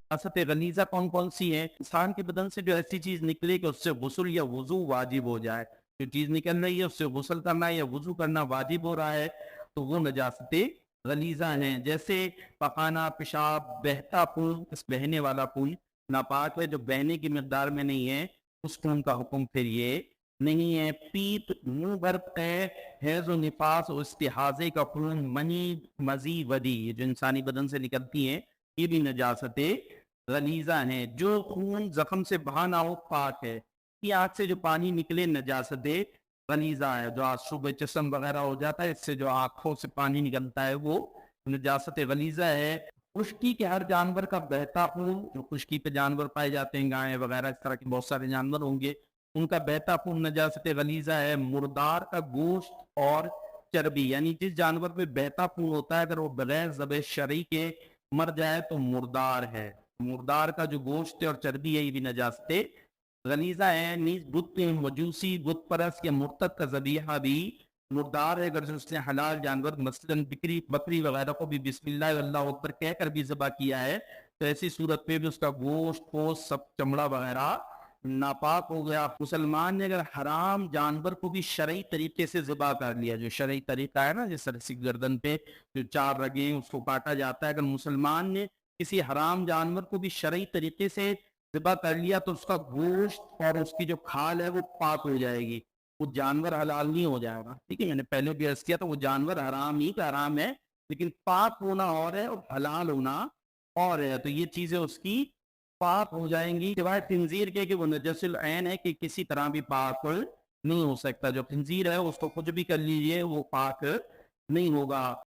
नजासत गलीजा कौन कौन सी है? इंसान के बदन से जो ऐसी चीज निकले कि उससे गुस्ल या वजू वाजिब हो जाए, जो चीज निकल रही है उससे गुस्ल करना या वजू करना वाजिब हो रहा है, तो वो नजासत गलीजा हैं। जैसे पखाना, पेशाब, बहता खून, इस बहने वाला खून नापाक है, जो बहने की मकदार में नहीं है उस खून का हुक्म फिर ये नहीं है। पीत, मुंह भर तय, हैज और निफास और इस्तिहाजे का खून, मनी, मजी, वदी, ये जो इंसानी बदन से निकलती हैं ये भी नजासत गलीजा हैं। जो खून जख्म से बहा ना हो पाक है। कि आंख से जो पानी निकले नजासत गलीजा है। जो आंसू जिस्म वगैरह हो जाता है, इससे जो आंखों से पानी निकलता है वो नजासत गलीजा है। खुश्की के हर जानवर का बहता खून, जो खुश्की पे जानवर पाए जाते हैं, गाय वगैरह, इस तरह के बहुत सारे जानवर होंगे, उनका बहता खून नजासत गलीजा है। मुर्दार का गोश्त और चर्बी, यानी जिस जानवर में बहता खून होता है अगर वो बगैर ज़बह शरई के मर जाए तो मुर्दार है। मुर्दार का जो गोश्त है और चर्बी है ये भी नजासत गलीजा है। नीज बुत मजूसी, बुत परस्त या मुर्तद का ज़बीहा भी मुर्दार है, अगर उसने हलाल जानवर मसलन बकरी बकरी वगैरह को भी बिस्मिल्लाह अल्लाह अकबर कहकर भी ज़बह किया है, तो ऐसी सूरत पे भी उसका गोश्त, पोस्ट, सब चमड़ा वगैरह नापाक हो गया। मुसलमान ने अगर हराम जानवर को भी शरई तरीके से ज़िबा कर लिया, जो शरई तरीका है ना, जिस तरह से गर्दन पे जो 4 रगें उसको काटा जाता है, अगर मुसलमान ने किसी हराम जानवर को भी शरई तरीके से ज़िबा कर लिया तो उसका गोश्त और उसकी जो खाल है वो पाक हो जाएगी, वो जानवर हलाल नहीं हो जाएगा। ठीक है, मैंने पहले भी अर्ज किया था, वो जानवर हराम ही का हराम है, लेकिन पाक होना और है और हलाल होना और है, तो ये चीजें उसकी पाक हो जाएंगी। सिवाय खिंजीर के कि वो नजसुल ऐन है, कि किसी तरह भी पाक नहीं हो सकता। जो खिंजीर है उसको कुछ भी कर लीजिए वो पाक नहीं होगा।